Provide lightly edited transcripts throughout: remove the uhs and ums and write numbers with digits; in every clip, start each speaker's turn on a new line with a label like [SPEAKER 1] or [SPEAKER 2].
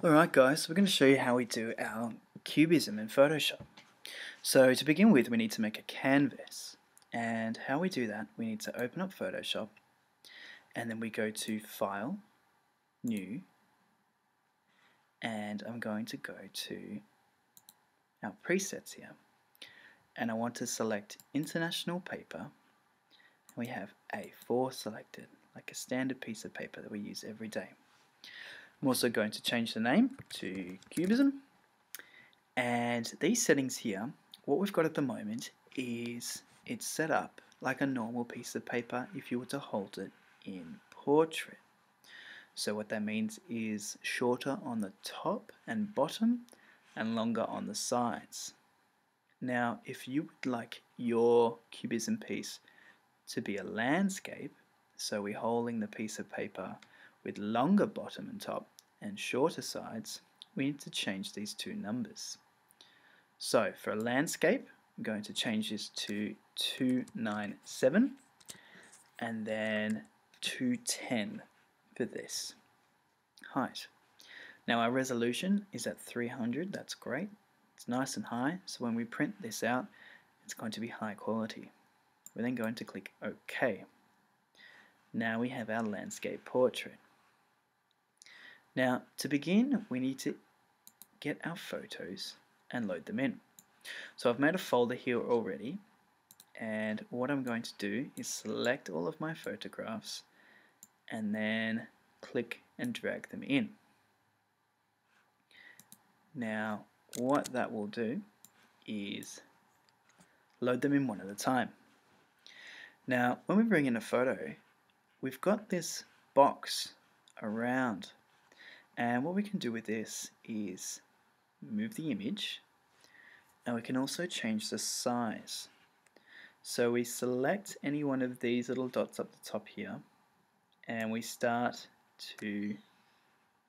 [SPEAKER 1] Alright guys, so we're going to show you how we do our cubism in Photoshop. So to begin with we need to make a canvas, and how we do that, we need to open up Photoshop and then we go to File, New, and I'm going to go to our presets here, and I want to select International Paper. We have A4 selected, like a standard piece of paper that we use every day. I'm also going to change the name to Cubism. And these settings here, what we've got at the moment is it's set up like a normal piece of paper if you were to hold it in portrait. So what that means is shorter on the top and bottom and longer on the sides. Now if you would like your cubism piece to be a landscape, so we're holding the piece of paper with longer bottom and top and shorter sides, we need to change these two numbers. So for a landscape, I'm going to change this to 297 and then 210 for this height. Now our resolution is at 300, that's great. It's nice and high, so when we print this out, it's going to be high quality. We're then going to click OK. Now we have our landscape portrait. Now to begin, we need to get our photos and load them in. So I've made a folder here already, and what I'm going to do is select all of my photographs and then click and drag them in. Now what that will do is load them in one at a time. Now when we bring in a photo, we've got this box around, and what we can do with this is move the image, and we can also change the size. So we select any one of these little dots up the top here and we start to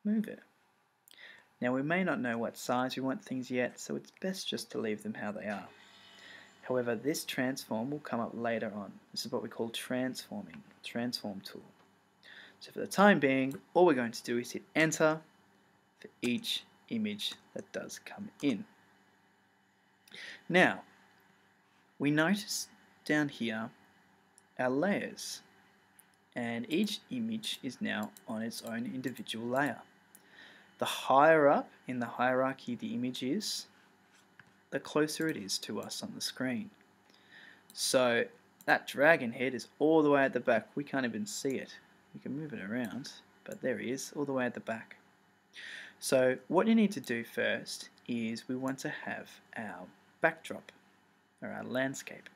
[SPEAKER 1] move it. Now we may not know what size we want things yet, so it's best just to leave them how they are. However, this transform will come up later on. This is what we call transform tool. So for the time being, all we're going to do is hit enter for each image that does come in. Now, we notice down here our layers, and each image is now on its own individual layer. The higher up in the hierarchy the image is, the closer it is to us on the screen. So that dragon head is all the way at the back. We can't even see it. We can move it around, but there he is, all the way at the back. So what you need to do first is we want to have our backdrop, or our landscape.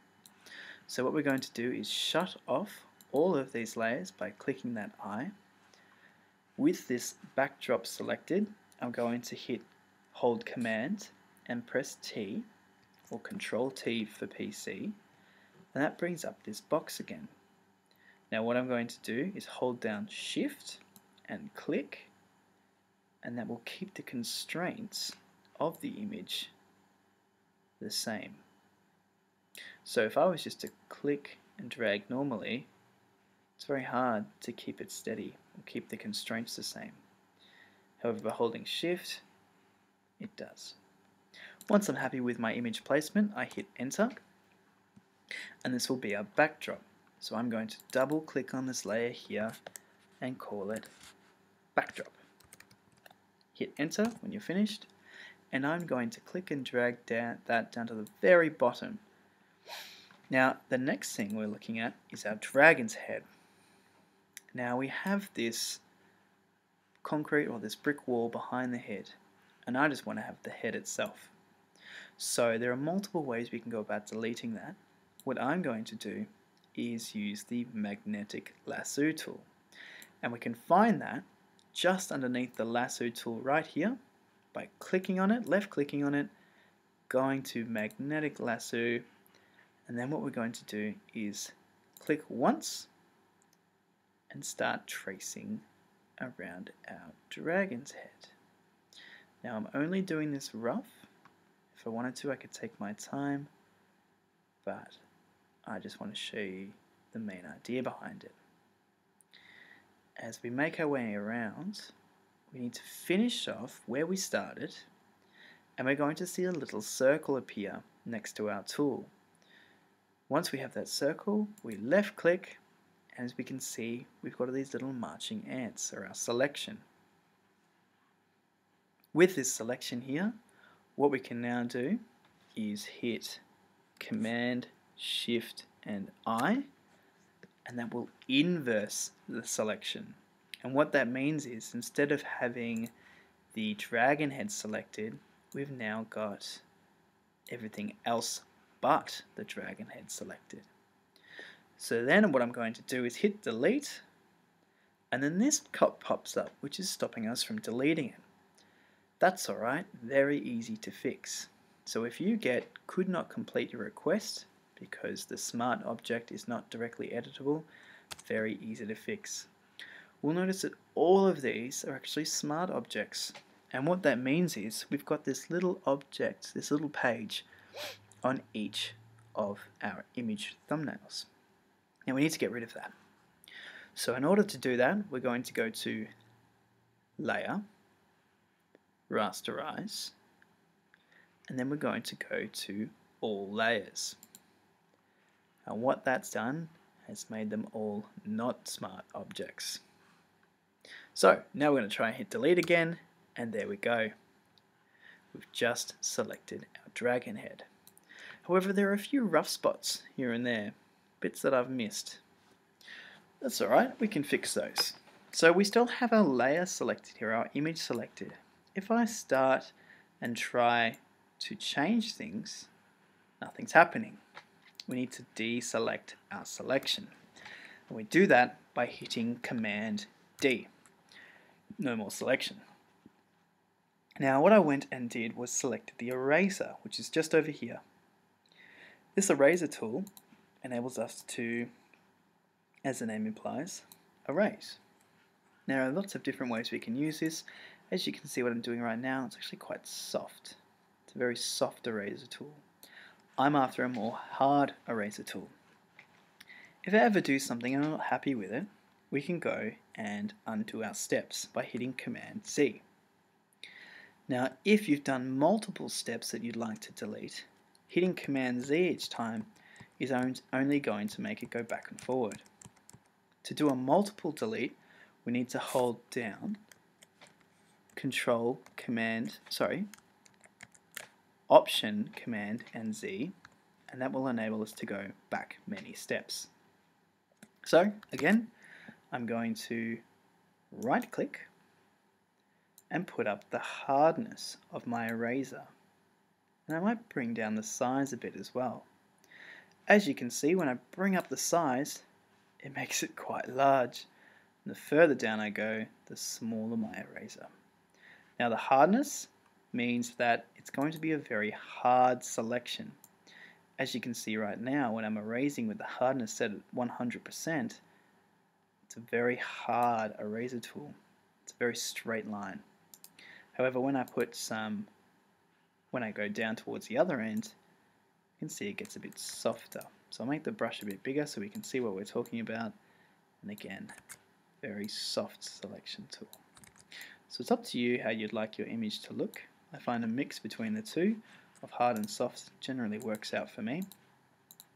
[SPEAKER 1] So what we're going to do is shut off all of these layers by clicking that eye. With this backdrop selected, I'm going to hold Command and press T, or Control T for PC, and that brings up this box again. Now what I'm going to do is hold down Shift and click, and that will keep the constraints of the image the same. So if I was just to click and drag normally, it's very hard to keep it steady or keep the constraints the same. However, by holding Shift, it does. Once I'm happy with my image placement, I hit enter, and this will be our backdrop. So I'm going to double click on this layer here and call it backdrop. Hit enter when you're finished, and I'm going to click and drag that down to the very bottom. Now the next thing we're looking at is our dragon's head. Now we have this concrete or this brick wall behind the head, and I just want to have the head itself. So there are multiple ways we can go about deleting that. What I'm going to do is use the magnetic lasso tool, and we can find that just underneath the lasso tool right here by clicking on it, left clicking on it, going to magnetic lasso, and then what we're going to do is click once and start tracing around our dragon's head. Now I'm only doing this rough. If I wanted to, I could take my time, but I just want to show you the main idea behind it. As we make our way around, we need to finish off where we started, and we're going to see a little circle appear next to our tool. Once we have that circle, we left click, and as we can see, we've got these little marching ants, or our selection. With this selection here, what we can now do is hit Command, Shift and I, and that will inverse the selection. And what that means is, instead of having the dragon head selected, we've now got everything else but the dragon head selected. So then what I'm going to do is hit delete, and then this pops up, which is stopping us from deleting it. That's alright, very easy to fix. So if you get could not complete your request because the smart object is not directly editable, very easy to fix. We'll notice that all of these are actually smart objects, and what that means is we've got this little object, this little page on each of our image thumbnails. Now we need to get rid of that. So in order to do that, we're going to go to Layer, Rasterize, and then we're going to go to All Layers. And what that's done has made them all not smart objects. So now we're going to try and hit delete again, and there we go. We've just selected our dragon head. However, there are a few rough spots here and there, bits that I've missed. That's alright, we can fix those. So we still have our layer selected here, our image selected. If I start and try to change things, nothing's happening. We need to deselect our selection. And we do that by hitting Command D. No more selection. Now what I went and did was selected the eraser, which is just over here. This eraser tool enables us to, as the name implies, erase. Now there are lots of different ways we can use this. As you can see what I'm doing right now, it's actually quite soft. It's a very soft eraser tool. I'm after a more hard eraser tool. If I ever do something and I'm not happy with it, we can go and undo our steps by hitting Command Z. Now if you've done multiple steps that you'd like to delete, hitting Command Z each time is only going to make it go back and forward. To do a multiple delete, we need to hold down Option, Command and Z, and that will enable us to go back many steps. So again, I'm going to right click and put up the hardness of my eraser, and I might bring down the size a bit as well. As you can see, when I bring up the size, it makes it quite large, and the further down I go, the smaller my eraser. Now the hardness means that it's going to be a very hard selection. As you can see right now, when I'm erasing with the hardness set at 100%, it's a very hard eraser tool. It's a very straight line. However, when I go down towards the other end, you can see it gets a bit softer. So I'll make the brush a bit bigger so we can see what we're talking about. And again, very soft selection tool. So it's up to you how you'd like your image to look. I find a mix between the two of hard and soft generally works out for me.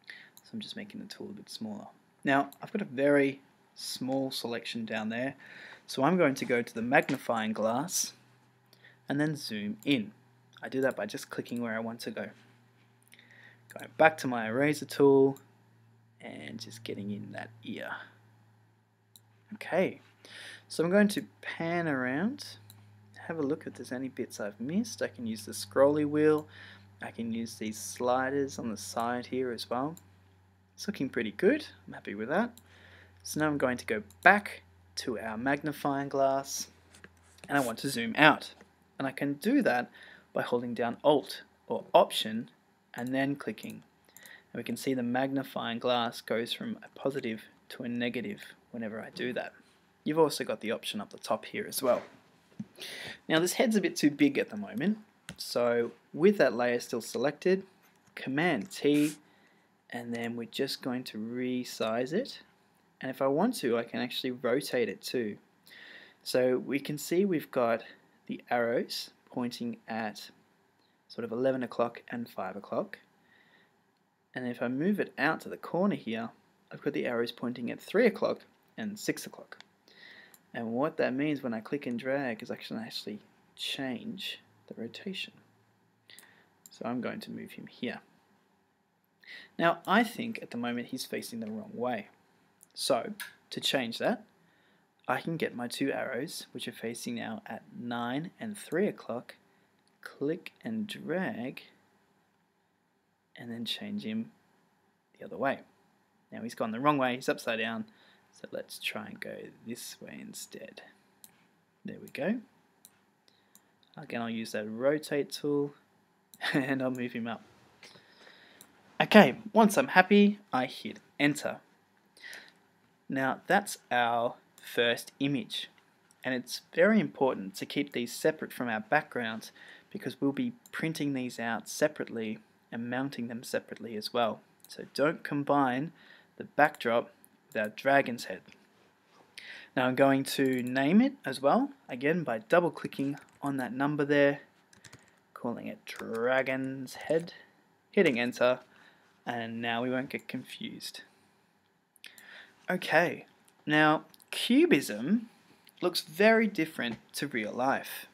[SPEAKER 1] So I'm just making the tool a bit smaller. Now I've got a very small selection down there, so I'm going to go to the magnifying glass and then zoom in. I do that by just clicking where I want to go. Going back to my eraser tool and just getting in that ear. Okay, so I'm going to pan around, have a look if there's any bits I've missed. I can use the scrolly wheel, I can use these sliders on the side here as well. It's looking pretty good, I'm happy with that. So now I'm going to go back to our magnifying glass and I want to zoom out. And I can do that by holding down Alt or Option and then clicking. And we can see the magnifying glass goes from a positive to a negative whenever I do that. You've also got the option up the top here as well. Now this head's a bit too big at the moment, so with that layer still selected, Command T, and then we're just going to resize it. And if I want to, I can actually rotate it too. So we can see we've got the arrows pointing at sort of 11 o'clock and 5 o'clock. And if I move it out to the corner here, I've got the arrows pointing at 3 o'clock and 6 o'clock. And what that means when I click and drag is I can actually change the rotation. So I'm going to move him here. Now I think at the moment he's facing the wrong way. So to change that, I can get my two arrows, which are facing now at 9 and 3 o'clock, click and drag, and then change him the other way. Now he's gone the wrong way, he's upside down, so let's try and go this way instead. There we go. Again, I'll use that rotate tool, and I'll move him up. Okay, once I'm happy, I hit enter. Now that's our first image, and it's very important to keep these separate from our backgrounds because we'll be printing these out separately and mounting them separately as well. So don't combine the backdrop with our dragon's head. Now I'm going to name it as well, again by double clicking on that number there, calling it dragon's head, hitting enter, and now we won't get confused. Okay, now cubism looks very different to real life.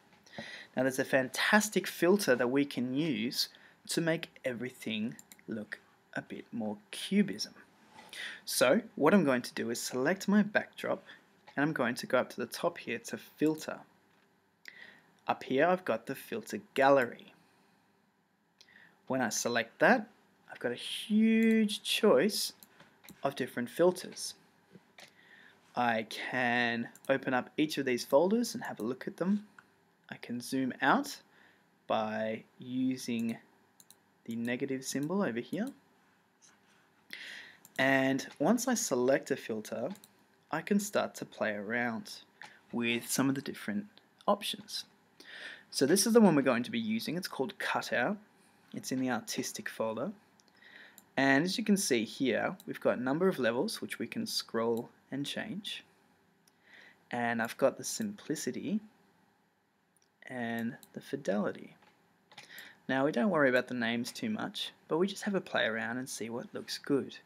[SPEAKER 1] Now there's a fantastic filter that we can use to make everything look a bit more cubism. So what I'm going to do is select my backdrop, and I'm going to go up to the top here to filter. Up here I've got the filter gallery. When I select that, I've got a huge choice of different filters. I can open up each of these folders and have a look at them. I can zoom out by using the negative symbol over here. And once I select a filter, I can start to play around with some of the different options. So this is the one we're going to be using. It's called Cutout. It's in the Artistic folder. And as you can see here, we've got a number of levels which we can scroll and change. And I've got the simplicity and the fidelity. Now we don't worry about the names too much, but we just have a play around and see what looks good.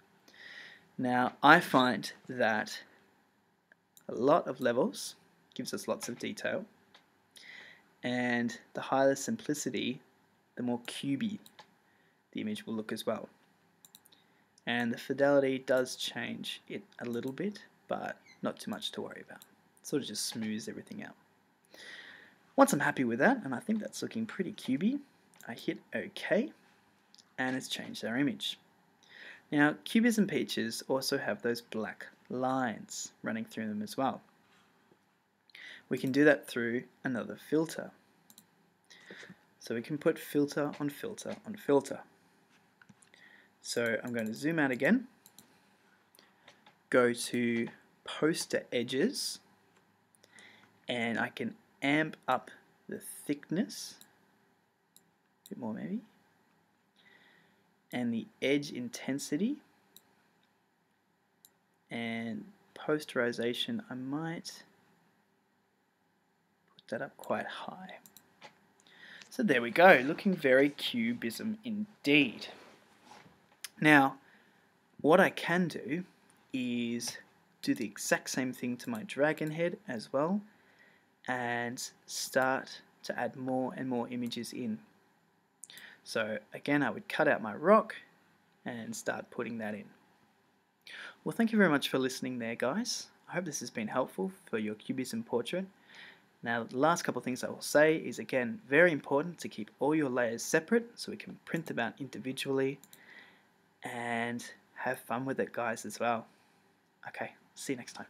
[SPEAKER 1] Now I find that a lot of levels gives us lots of detail, and the higher the simplicity, the more cubey the image will look as well. And the fidelity does change it a little bit, but not too much to worry about. It sort of just smooths everything out. Once I'm happy with that, and I think that's looking pretty cubey, I hit OK, and it's changed our image. Now, cubism pictures also have those black lines running through them as well. We can do that through another filter. So we can put filter on filter on filter. So I'm going to zoom out again, go to poster edges, and I can amp up the thickness, a bit more maybe, and the edge intensity, and posterization I might put that up quite high. So there we go, looking very cubism indeed. Now, what I can do is do the exact same thing to my dragon head as well, and start to add more and more images in. So again, I would cut out my rock and start putting that in. Well, thank you very much for listening there, guys. I hope this has been helpful for your cubism portrait. Now, the last couple of things I will say is, again, very important to keep all your layers separate so we can print them out individually, and have fun with it, guys, as well. Okay, see you next time.